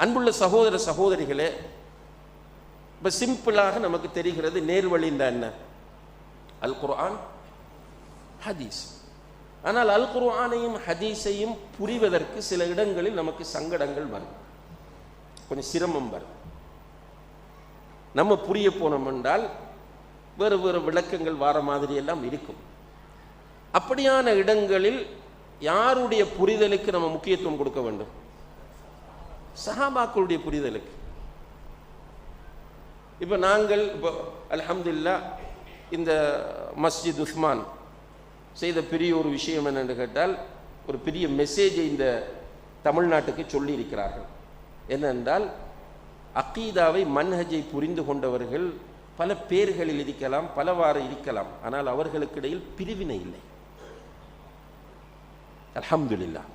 அன்புள்ள சகோதர சகோதரிகளே, இப்போ சிம்பிளாக நமக்கு தெரிகிறது நேர்வழின்னா என்ன? அல் குர்ஆன், ஹதீஸ். ஆனால் அல் குர்ஆனையும் ஹதீஸையும் புரிவதற்கு சில இடங்களில் நமக்கு சங்கடங்கள் வரும், கொஞ்சம் சிரமம் வரும். நம்ம புரிய போனோம் என்றால் வேறு வேறு விளக்கங்கள் வார மாதிரி எல்லாம் இருக்கும். அப்படியான இடங்களில் யாருடைய புரிதலுக்கு நம்ம முக்கியத்துவம் கொடுக்க வேண்டும்? சஹாபாக்களுடைய புரிதலுக்கு. இப்போ நாங்கள் இப்போ அல்ஹம்துலில்லாஹ் இந்த மஸ்ஜித் உஸ்மான் செய்த பெரிய ஒரு விஷயம் என்னென்று கேட்டால், ஒரு பெரிய மெசேஜை இந்த தமிழ்நாட்டுக்கு சொல்லி இருக்கிறார்கள். என்னென்றால், அகீதாவை மன்ஹஜை புரிந்து கொண்டவர்கள் பல பேர்களில் இருக்கலாம், பலவாறு இருக்கலாம், ஆனால் அவர்களுக்கு இடையில் பிரிவினை இல்லை. அல்ஹம்துலில்லாஹ்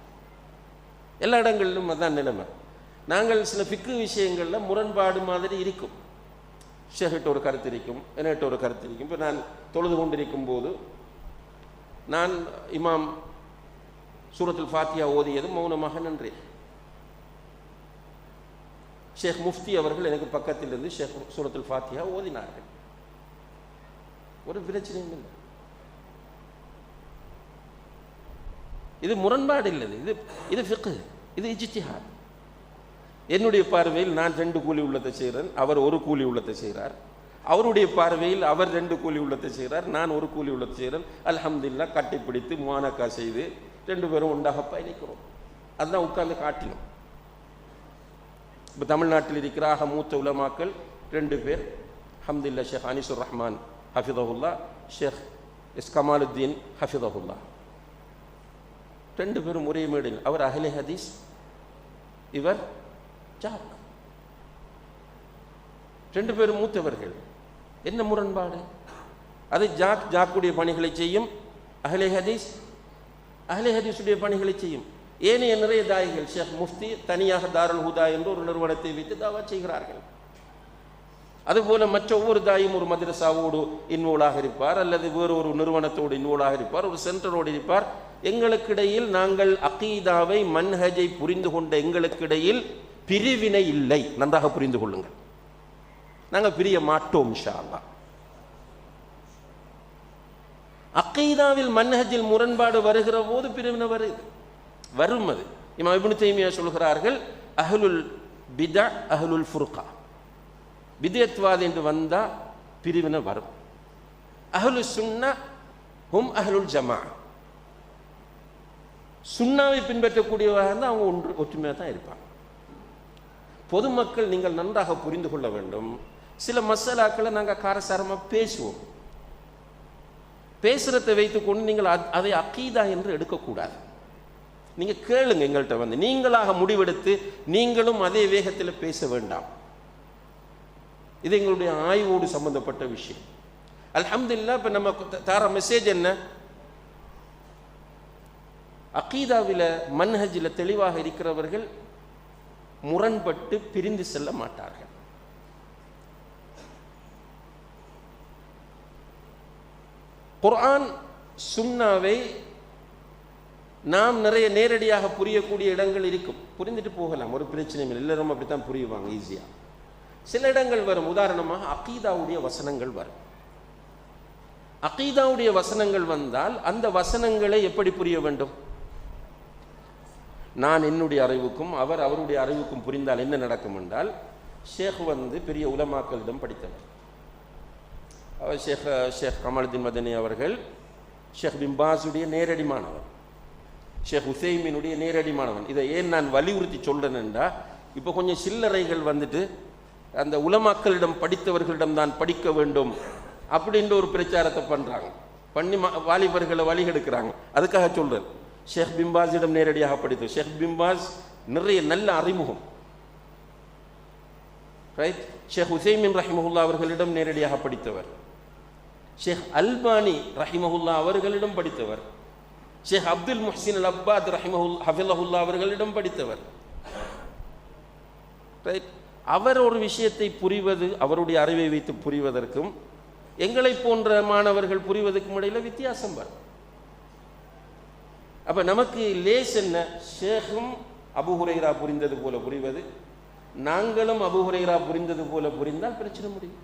எல்லா இடங்களிலும் அதுதான் நிலைமை. நாங்கள் சில ஃபிக்ஹ் விஷயங்களில் முரண்பாடு மாதிரி இருக்கும். ஷேகிட்ட ஒரு கருத்து இருக்கும், என்கிட்ட ஒரு கருத்து இருக்கும். இப்போ நான் தொழுது கொண்டிருக்கும் போது நான் இமாம் சூரத்துல் ஃபாத்தியா ஓதியதும் மௌனமாக நின்றேன். ஷேக் முஃப்தி அவர்கள் எனக்கு பக்கத்தில் இருந்து ஷேக் சூரத்துல் ஃபாத்தியா ஓதினார்கள். ஒரு பிரச்சனையும் இல்லை. இது முரண்பாடு இல்லை, இது ஃபிக்ஹ், இது இஜ்திஹாத். என்னுடைய பார்வையில் நான் 2 கூலி உள்ளத்தை செய்கிறேன், அவர் 1 கூலி உள்ளத்தை செய்கிறார். அவருடைய பார்வையில் அவர் 2 கூலி உள்ளத்தை செய்கிறார், நான் 1 கூலி உள்ளத்தை செய்கிறேன். அல்ஹம்துலில்லாஹ் கட்டிப்பிடித்து முஆனக்கா செய்து 2 பேரும் ஒன்றாக பயணிக்கிறோம். அதுதான் உட்கார்ந்து காட்டினோம். இப்போ தமிழ்நாட்டில் இருக்கிற ஆக மூத்த உலமாக்கள் 2 பேர், அல்ஹம்துலில்லாஹ் ஷேக் அனிசுர் ரஹ்மான் ஹஃபிதஹுல்லா, ஷேக் எஸ் கமாலுத்தீன் ஹஃபிதஹுல்லா, 2 பேரும் ஒரே மேடையில். அவர் அஹ்லே ஹதீஸ், இவர் ஜாக். 2 பேரும் மூத்தவர்கள். என்ன முரண்பாடு? அது ஜாக்குடைய பணிகளை செய்யும், அஹ்லே ஹதீஸுடைய பணிகளை செய்யும். ஏனைய நிறைய தாயிகள், ஷேக் முஃப்தி தனியாக தாருல் ஹுதா என்று ஒரு நிறுவனத்தை வைத்து தாவா செய்கிறார்கள். அதுபோல மற்ற ஒவ்வொரு தாயும் ஒரு மதரசாவோடு இன்வோலாக இருப்பார், அல்லது வேறு ஒரு நிறுவனத்தோடு இன்வோலாக இருப்பார், ஒரு சென்டரோடு இருப்பார். எங்களுக்கிடையில் நாங்கள் அகீதாவை மன்ஹஜை புரிந்து கொண்ட எங்களுக்கிடையில் பிரிவினை இல்லை. நன்றாக புரிந்து கொள்ளுங்கள், நாங்கள் பிரிய மாட்டோம் இன்ஷா அல்லாஹ். அகீதாவில் மன்ஹஜில் முரண்பாடு வருகிற போது பிரிவினை வரும். அது இமாம் இப்னு தைமியா சொல்கிறார்கள், அஹ்லுல் பிதா அஹ்லுல் ஃபுர்கா. பிதத்வாத் என்று வந்தா பிரிவினை வரும். அஹ்லு சுன்னா ஹும் அஹ்லுல் ஜமா. சுன்னாவை பின்பற்றக்கூடியவராக இருந்தால் அவங்க ஒற்றுமையாக தான் இருப்பாங்க. பொதுமக்கள் நீங்கள் நன்றாக புரிந்து கொள்ள வேண்டும், சில மசாலாக்களை நாங்கள் காரசாரமாக பேசுவோம். பேசுறதை வைத்துக்கொண்டு நீங்கள் அதை அகீதா என்று எடுக்கக்கூடாது. நீங்கள் கேளுங்க, எங்கள்கிட்ட வந்து நீங்களாக முடிவெடுத்து நீங்களும் அதே வேகத்தில் பேச வேண்டாம். இது எங்களுடைய ஆய்வோடு சம்பந்தப்பட்ட விஷயம். அல்ஹம்துலில்லாஹ் இப்போ நம்ம தார மெசேஜ் என்ன? அகீதாவில் மன்ஹஜில் தெளிவாக இருக்கிறவர்கள் முரண்பட்டு பிரிந்து செல்ல மாட்டார்கள். குர்ஆன் சுன்னாவை நாம் நிறைய நேரடியாக புரியக்கூடிய இடங்கள் இருக்கும், புரிந்துட்டு போகலாம், ஒரு பிரச்சனையும் இல்லை. எல்லாரும் அப்படித்தான் புரியுவாங்க ஈஸியாக. சில இடங்கள் வரும், உதாரணமாக அகீதாவுடைய வசனங்கள் வரும். அகீதாவுடைய வசனங்கள் வந்தால் அந்த வசனங்களை எப்படி புரிய வேண்டும்? நான் என்னுடைய அறிவுக்கும் அவர் அவருடைய அறிவுக்கும் புரிந்தால் என்ன நடக்கும் என்றால், ஷேக் பெரிய உலமாக்களிடம் படித்தவர். அவர் ஷேக் கமாலுத்தீன் மதனி அவர்கள் ஷேக் பின் பாஸுடைய நேரடி மாணவர், ஷேக் உசைமினுடைய நேரடி மாணவன். இதை ஏன் நான் வலியுறுத்தி சொல்றேன்டா, இப்போ கொஞ்சம் சில்லறைகள் அந்த உலமாக்களிடம் படித்தவர்களிடம் தான் படிக்க வேண்டும் அப்படின்ற ஒரு பிரச்சாரத்தை பண்றாங்க, பண்ணி வாலிபர்களை வழி எடுக்கிறாங்க. அதுக்காக சொல்றேன், ஷேக் பின் பாஸிடம் நேரடியாக படித்தவர். ஷேக் பின் பாஸ் நிறைய நல்ல அறிமுகம், ரைட். ஷேக் உசைமின் ரஹிமஹுல்லா அவர்களிடம் நேரடியாக படித்தவர். ஷேக் அல்பானி ரஹிமஹுல்லா அவர்களிடம் படித்தவர். ஷேக் அப்துல் முஹ்சின் அல் அப்பாத் ஹஃபிலஹுல்லா அவர்களிடம் படித்தவர், ரைட். அவர் ஒரு விஷயத்தை புரிவது, அவருடைய அறிவை வைத்து புரிவதற்கும் எங்களை போன்ற மாணவர்கள் புரிவதற்கும் இடையில வித்தியாசம் வரும். அப்ப நமக்கு லேஸ் என்ன? ஷேக்கும் அபூ ஹுரைரா புரிந்தது போல புரிவது, நாங்களும் அபூ ஹுரைரா புரிந்தது போல புரிந்தால் பிரச்சனை முடியும்.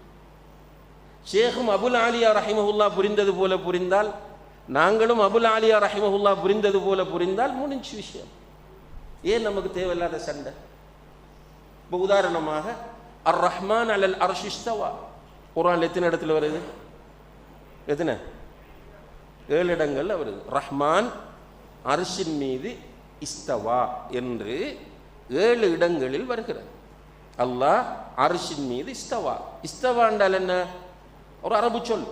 ஷேகும் அபுல் ஆலியா ரஹிமஹுல்லா புரிந்தது போல புரிந்தால், நாங்களும் அபுல் ஆலியா ரஹிமஹுல்லா புரிந்தது போல புரிந்தால் முடிஞ்சு விஷயம். ஏன் நமக்கு தேவையில்லாத சண்டை? இப்போ உதாரணமாக அர் ரஹ்மான் அலல் அர்ஷ் இஸ்தவா, குர்ஆன்ல எத்தனை இடத்துல வருது? எத்தனை? 7 இடங்கள்ல வருது. ரஹ்மான் அர்ஷின் மீது இஸ்தவா என்று 7 இடங்களில் வருகிறது. அல்லாஹ் அர்ஷின் மீது இஸ்தவா. இஸ்தவா என்றால் என்ன? ஒரு அரபு சொல்,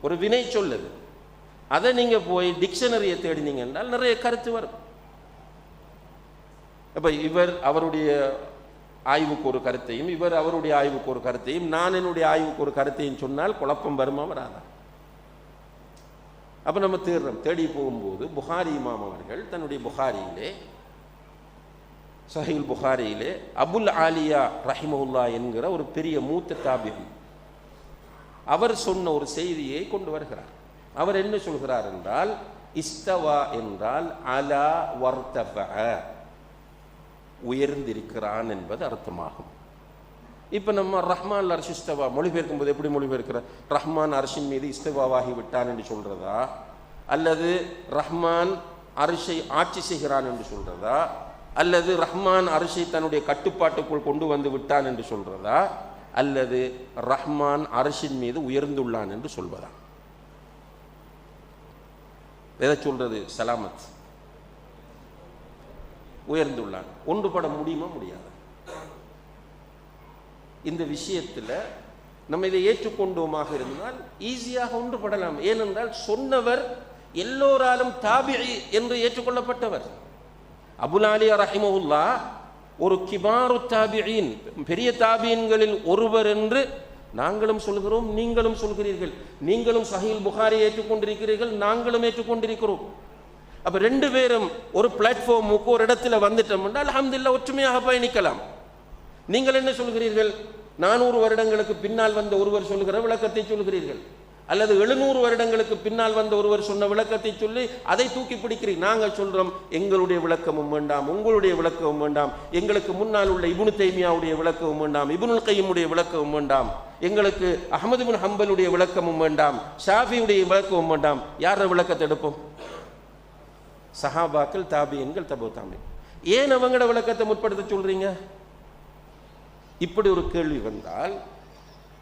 ஒரு வினை சொல். அது அதை நீங்க போய் டிக்ஷனரியை தேடினீங்க என்றால் நிறைய கருத்து வரும். அப்ப இவர் அவருடைய ஆய்வுக்கு ஒரு கருத்தையும், இவர் அவருடைய ஆய்வுக்கு ஒரு கருத்தையும், நான் என்னுடைய ஆய்வுக்கு ஒரு கருத்தையும் சொன்னால் குழப்பம் வருமா வராதா? அப்ப நம்ம தேடி போகும்போது புகாரி இமாம் அவர்கள் தன்னுடைய புகாரியிலே, சஹீஹுல் புகாரியிலே அபுல் ஆலியா ரஹிமஹுல்லா என்கிற ஒரு பெரிய மூத்த தாபிஈ அவர் சொன்ன ஒரு செய்தியை கொண்டு வருகிறார். அவர் என்ன சொல்கிறார் என்றால், இஸ்தவா என்றால் அலா வர்தஃபஅ, உயர்ந்திருக்கிறான் என்பது அர்த்தமாகும். இப்போ நம்ம ரஹ்மான் அர்ஷ் இஸ்தவா மொழிபெயர்க்கும் போது எப்படி மொழிபெயர்க்கிற? ரஹ்மான் அர்ஷின் மீது இஸ்தவாவாகி விட்டான் என்று சொல்றதா, அல்லது ரஹ்மான் அர்ஷை ஆட்சி செய்கிறான் என்று சொல்றதா, அல்லது ரஹ்மான் அர்ஷை தன்னுடைய கட்டுப்பாட்டுக்குள் கொண்டு வந்து விட்டான் என்று சொல்றதா, அல்லது ரஹ்மான் அர்ஷின் மீது உயர்ந்துள்ளான் என்று சொல்வதா? எதை சொல்றது? சலாமத், உயர்ந்துள்ளான். ஒன்றுபட முடியுமா? முடியாது. இந்த விஷயத்தில் நம்ம இதை ஏற்றுக்கொண்டோமாக இருந்தால் ஈஸியாக ஒன்றுபடலாம். ஏனென்றால் சொன்னவர் எல்லோராலும் தாபிஈ என்று ஏற்றுக்கொள்ளப்பட்டவர். அபுல் ஆலியா ரஹிமஹுல்லா ஒரு கிபாரு தாபிஈன், பெரிய தாபியன்களில் ஒருவர் என்று நாங்களும் சொல்கிறோம், நீங்களும் சொல்கிறீர்கள். நீங்களும் சஹீஹுல் புகாரியை ஏற்றுக்கொண்டிருக்கிறீர்கள், நாங்களும் ஏற்றுக்கொண்டிருக்கிறோம். அப்ப 2 பேரும் ஒரு பிளாட்ஃபார்முக்கு ஒரு இடத்துல வந்துட்டோம் என்றால் அல்ஹம்துலில்லாஹ் ஒற்றுமையாக பயணிக்கலாம். நீங்கள் என்ன சொல்கிறீர்கள்? 400 வருடங்களுக்கு பின்னால் வந்த ஒருவர் சொல்லுகிற விளக்கத்தை சொல்கிறீர்கள், அல்லது 700 வருடங்களுக்கு பின்னால் வந்த ஒருவர் சொன்ன விளக்கத்தை சொல்லி அதை தூக்கி பிடிக்கிறீர்கள். நாங்கள் சொல்றோம், எங்களுடைய விளக்கமும் வேண்டாம், உங்களுடைய விளக்கமும் வேண்டாம், எங்களுக்கு முன்னால் உள்ள இப்னு தைமியாவுடைய விளக்கமும் வேண்டாம், இப்னுல் கையிமுடைய விளக்கமும் வேண்டாம், எங்களுக்கு அஹ்மது பின் ஹம்பலுடைய விளக்கமும் வேண்டாம், ஷாஃபியுடைய விளக்கமும் வேண்டாம். யார விளக்கத்தை எடுப்போம்? சஹாபாக்கள், தாபியன்கள், தபு தாபி. ஏன் அவங்களோட விளக்கத்தை முற்படுத்த சொல்றீங்க? இப்படி ஒரு கேள்வி வந்தால்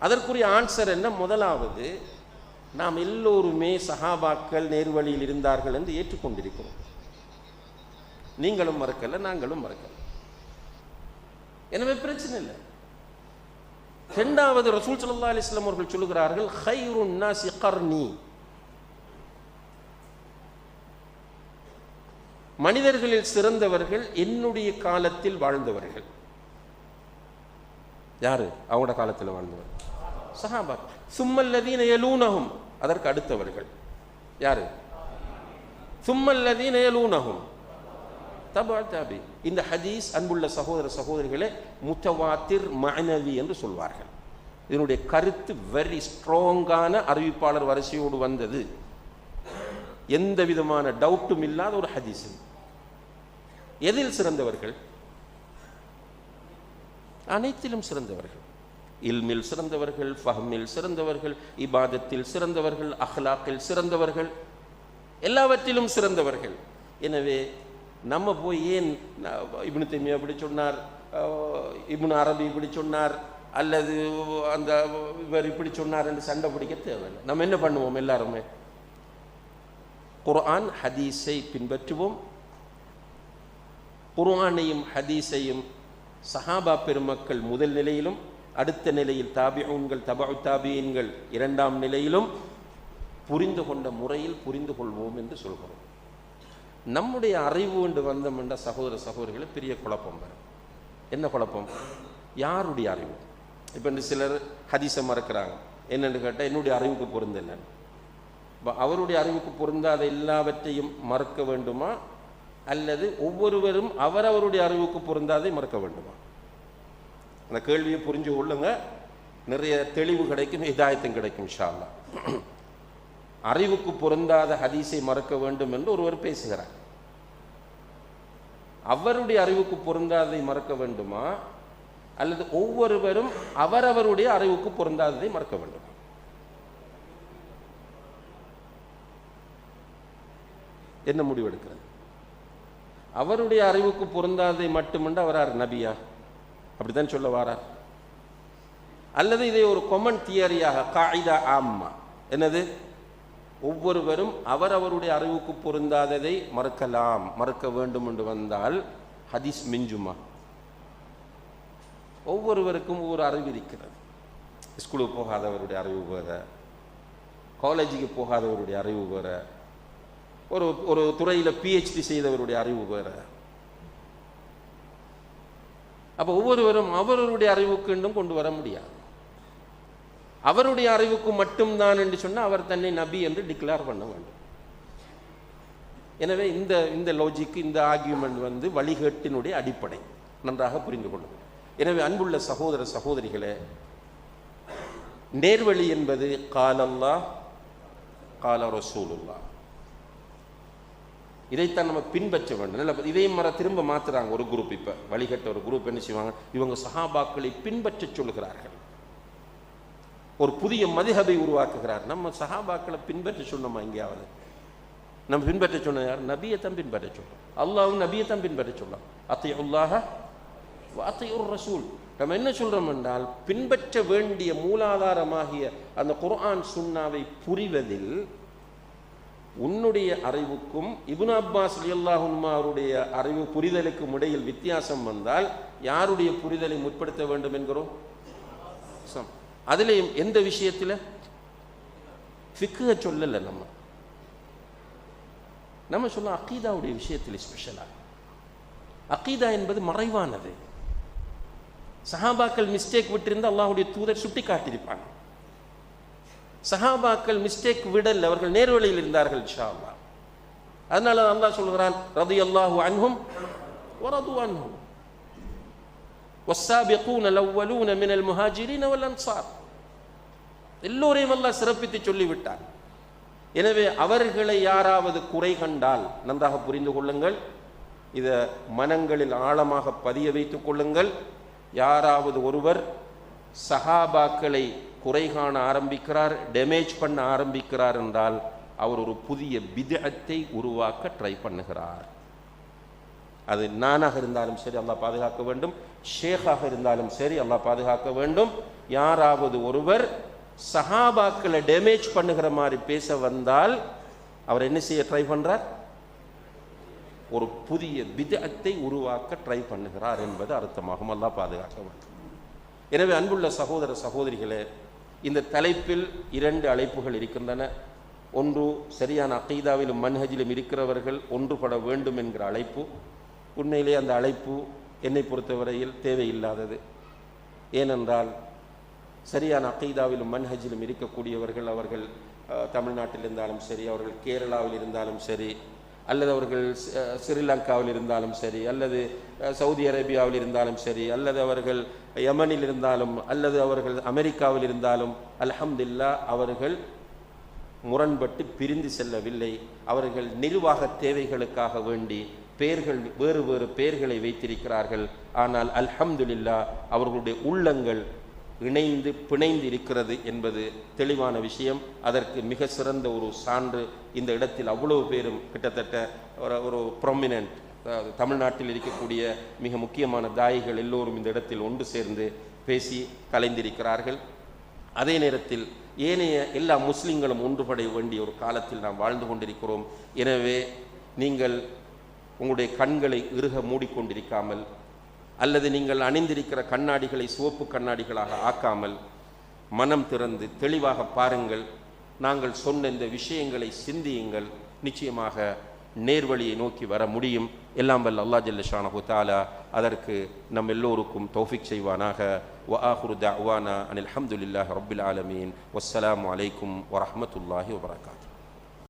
அதற்குரிய ஆன்சர் என்ன? முதலாவது, நாம் எல்லோருமே சஹாபாக்கள் நேர்வழியில் இருந்தார்கள் என்று ஏற்றுக்கொண்டிருக்கிறோம். நீங்களும் மறக்கல, நாங்களும் மறக்கல, எனவே பிரச்சனை இல்லை. இரண்டாவது, ரசூல் ஸல்லல்லாஹு அலைஹி வஸல்லம் அவர்கள் சொல்லுகிறார்கள், கைருன் நாஸி கர்னி, மனிதர்களில் சிறந்தவர்கள் என்னுடைய காலத்தில் வாழ்ந்தவர்கள். யாரு அவங்களோட காலத்தில் வாழ்ந்தவர்? சஹாபா. சும்மல்லதீன யலூனஹும், அதற்கு அடுத்தவர்கள் யாரு? சும்மல்லதீன யலூனஹும் தபா தாபி. இந்த ஹதீஸ் அன்புள்ள சகோதர சகோதரிகளே முத்தவாத்திர் மஅனவி என்று சொல்வார்கள். இதனுடைய கருத்து வெரி ஸ்ட்ராங்கான அறிவிப்பாளர் வரிசையோடு வந்தது, எந்த விதமான டவுட்டும் இல்லாத ஒரு ஹதீஸ். எதில் சிறந்தவர்கள்? அனைத்திலும் சிறந்தவர்கள். இல்மில் சிறந்தவர்கள், ஃபஹ்மில் சிறந்தவர்கள், இபாதத்தில் சிறந்தவர்கள், அஹ்லாக்கில் சிறந்தவர்கள், எல்லாவற்றிலும் சிறந்தவர்கள். எனவே நம்ம போய் ஏன் இப்னு தைமியா இப்படி சொன்னார், இப்னு அரபி இப்படி சொன்னார், அல்லது அந்த இவர் இப்படி சொன்னார் என்று சண்டை பிடிக்க தேவையில்லை. நம்ம என்ன பண்ணுவோம்? எல்லாருமே குர்ஆன் ஹதீஸை பின்பற்றுவோம். குர்ஆனையும் ஹதீஸையும் சஹாபா பெருமக்கள் முதல் நிலையிலும், அடுத்த நிலையில் தாபிஊன்கள், தபஉ தாபியீன்கள் 2ஆம் நிலையிலும் புரிந்து கொண்ட முறையில் புரிந்து கொள்வோம் என்று சொல்கிறோம். நம்முடைய அறிவு என்று வந்தோம் என்ற சகோதர சகோதரிகளை பெரிய குழப்பம் வரும். என்ன குழப்பம்? யாருடைய அறிவு? இப்போ இந்த சிலர் ஹதீஸை மறக்கிறாங்க. என்னென்னு கேட்டால், என்னுடைய அறிவுக்கு பொருந்தல. அவருடைய அறிவுக்கு பொருந்தாத எல்லாவற்றையும் மறக்க வேண்டுமா, அல்லது ஒவ்வொருவரும் அவரவருடைய அறிவுக்கு பொருந்தாதை மறக்க வேண்டுமா? அந்த கேள்வியை புரிஞ்சு கொள்ளுங்க, நிறைய தெளிவு கிடைக்கும், ஹிதாயத்தும் கிடைக்கும் இன்ஷா அல்லாஹ். அறிவுக்கு பொருந்தாத ஹதீஸை மறக்க வேண்டும் என்று ஒருவர் பேசுகிறார். அவருடைய அறிவுக்கு பொருந்தாதை மறக்க வேண்டுமா, அல்லது ஒவ்வொருவரும் அவரவருடைய அறிவுக்கு பொருந்தாததை மறக்க வேண்டும்? என்ன முடிவெடுக்கிறது? அவருடைய அறிவுக்கு பொருந்தாததை மட்டுமன்று அவரார் நபியா? அப்படித்தான் சொல்ல வாரார்? அல்லது இதை ஒரு கொமன் தியரியாக காயிதா ஆம்மா, என்னது, ஒவ்வொருவரும் அவரவருடைய அறிவுக்கு பொருந்தாததை மறக்கலாம், மறக்க வேண்டும் என்று வந்தால் ஹதீஸ் மிஞ்சுமா? ஒவ்வொருவருக்கும் ஒவ்வொரு அறிவு இருக்கிறது. ஸ்கூலுக்கு போகாதவருடைய அறிவு வேற, காலேஜுக்கு போகாதவருடைய அறிவு வேற, ஒரு துறையில் PhD செய்தவருடைய அறிவு வேற. அப்போ ஒவ்வொருவரும் அவருடைய அறிவுக்கு இன்னும் கொண்டு வர முடியாது. அவருடைய அறிவுக்கு மட்டும்தான் என்று சொன்னால் அவர் தன்னை நபி என்று டிக்ளேர் பண்ண வேண்டும். எனவே இந்த லாஜிக், இந்த ஆர்கியூமெண்ட் வழிகேட்டினுடைய அடிப்படை, நன்றாக புரிந்து கொள்ளுங்கள். எனவே அன்புள்ள சகோதர சகோதரிகளே, நேர்வழி என்பது கால அல்லாஹ் கால ரசூலுல்லாஹ், இதைத்தான் நம்ம பின்பற்ற வேண்டும். இல்லை இதையும் திரும்ப மாத்துறாங்க ஒரு குரூப். இப்போ வழிகட்ட ஒரு குரூப் என்ன செய்வாங்க, இவங்க சஹாபாக்களை பின்பற்ற சொல்லுகிறார்கள், ஒரு புதிய மதுஹபை உருவாக்குகிறார். நம்ம சஹாபாக்களை பின்பற்ற சொன்னோமா? எங்கேயாவது நம்ம பின்பற்ற சொன்ன யார்? நபியைத்தான் பின்பற்ற சொல்றோம். அல்லாஹ்வும் நபியைத்தான் பின்பற்ற சொல்லலாம். அத்தியுல்லாஹ வ அத்தியுர் ரசூல். நம்ம என்ன சொல்றோம் என்றால், பின்பற்ற வேண்டிய மூலாதாரமாகிய அந்த குர்ஆன் சுன்னாவை புரிவதில் உன்னுடைய அறிவுக்கும் இப்னு அப்பாஸ் ரலியல்லாஹு அன்ஹு அவருடைய அறிவு புரிதலுக்கும் இடையில் வித்தியாசம் வந்தால் யாருடைய புரிதலை முற்படுத்த வேண்டும் என்கிறோம்? அதுலேயும் எந்த விஷயத்தில் ஃபிக்ஹ சொல்லல, நம்ம சொல்ல அகீதாவுடைய விஷயத்தில் ஸ்பெஷலாக. அகீதா என்பது மறைவானது. சஹாபாக்கள் மிஸ்டேக் விட்டிருந்தால் அல்லாஹ்வுடைய தூதர் சுட்டி காட்டியிருப்பாங்க. சஹாபாக்கள் மிஸ்டேக் விடல், அவர்கள் நேர்வழியில் இருந்தார்கள் இன்ஷா அல்லாஹ். அதனால அல்லாஹ் சொல்கிறான், ரலியல்லாஹு அன்ஹும் வ ரது அன்ஹு வஸ்ஸாபிகூன அல்-அவ்வலூன மினல் முஹாஜிரீன வல் அன்சார். எல்லோரையும் அல்லாஹ் சிறப்பித்து சொல்லிவிட்டார். எனவே அவர்களை யாராவது குறை கண்டால் நன்றாக புரிந்து கொள்ளுங்கள், இதை மனங்களில் ஆழமாக பதிய வைத்துக் கொள்ளுங்கள். யாராவது ஒருவர் சஹாபாக்களை குறை காண ஆரம்பிக்கிறார், டேமேஜ் பண்ண ஆரம்பிக்கிறார் என்றால் அவர் ஒரு புதிய பித்அத்தை உருவாக்க ட்ரை பண்ணுகிறார். அது நானாக இருந்தாலும் சரி அல்லாஹ் பாதுகாக்க வேண்டும், ஷேக்காக இருந்தாலும் சரி அல்லாஹ் பாதுகாக்க வேண்டும். யாராவது ஒருவர் சஹாபாக்களை டேமேஜ் பண்ணுகிற மாதிரி பேச வந்தால் அவர் என்ன செய்ய ட்ரை பண்றார்? ஒரு புதிய பித்அத்தை உருவாக்க ட்ரை பண்ணுகிறார் என்பது அர்த்தமாகும். அல்லாஹ் பாதுகாக்க வேண்டும். எனவே அன்புள்ள சகோதர சகோதரிகளே, இந்த தலைப்பில் 2 அழைப்புகள் இருக்கின்றன. ஒன்று, சரியான அகீதாவிலும் மன்ஹஜிலும் இருக்கிறவர்கள் ஒன்றுபட வேண்டும் என்கிற அழைப்பு. உண்மையிலே அந்த அழைப்பு என்னை பொறுத்தவரையில் தேவையில்லாதது. ஏனென்றால் சரியான அகீதாவிலும் மன்ஹஜிலும் இருக்கக்கூடியவர்கள், அவர்கள் தமிழ்நாட்டில் இருந்தாலும் சரி, அவர்கள் கேரளாவில் இருந்தாலும் சரி, அல்லது அவர்கள் ஸ்ரீலங்காவில் இருந்தாலும் சரி, அல்லது சவுதி அரேபியாவில் இருந்தாலும் சரி, அல்லது அவர்கள் யமனில் இருந்தாலும், அல்லது அவர்கள் அமெரிக்காவில் இருந்தாலும், அல்ஹம்துலில்லாஹ் அவர்கள் முரண்பட்டு பிரிந்து செல்லவில்லை. அவர்கள் நிர்வாக தேவைகளுக்காக வேண்டி பெயர்கள், வேறு வேறு பெயர்களை வைத்திருக்கிறார்கள். ஆனால் அல்ஹம்துலில்லாஹ் அவர்களுடைய உள்ளங்கள் இணைந்து பிணைந்து இருக்கிறது என்பது தெளிவான விஷயம். அதற்கு மிக சிறந்த ஒரு சான்று இந்த இடத்தில் அவ்வளவு பேரும், கிட்டத்தட்ட ஒரு ப்ரொமினன்ட் தமிழ்நாட்டில் இருக்கக்கூடிய மிக முக்கியமான தாயிகள் எல்லோரும் இந்த இடத்தில் ஒன்று சேர்ந்து பேசி கலைந்திருக்கிறார்கள். அதே நேரத்தில் ஏனைய எல்லா முஸ்லிம்களும் ஒன்றுபட வேண்டிய ஒரு காலத்தில் நாம் வாழ்ந்து கொண்டிருக்கிறோம். எனவே நீங்கள் உங்களுடைய கண்களை இறுக மூடிக்கொண்டிருக்காமல், அல்லது நீங்கள் அணிந்திருக்கிற கண்ணாடிகளை சிவப்பு கண்ணாடிகளாக ஆக்காமல் மனம் திறந்து தெளிவாக பாருங்கள். நாங்கள் சொன்ன இந்த விஷயங்களை சிந்தியுங்கள். நிச்சயமாக நேர்வழியை நோக்கி வர முடியும். எல்லாம் வல்ல அல்லாஹ் ஜல்ல ஷானஹு தஆலா அதற்கு நம் எல்லோருக்கும் தௌஃபீக் செய்வானாக. வ ஆகிரு தஅவானா அனில் ஹம்துலில்லாஹி ரப்பில் ஆலமீன். வஸ்ஸலாமு அலைக்கும் வரஹ்மத்துல்லாஹி வபரகாத்துஹு.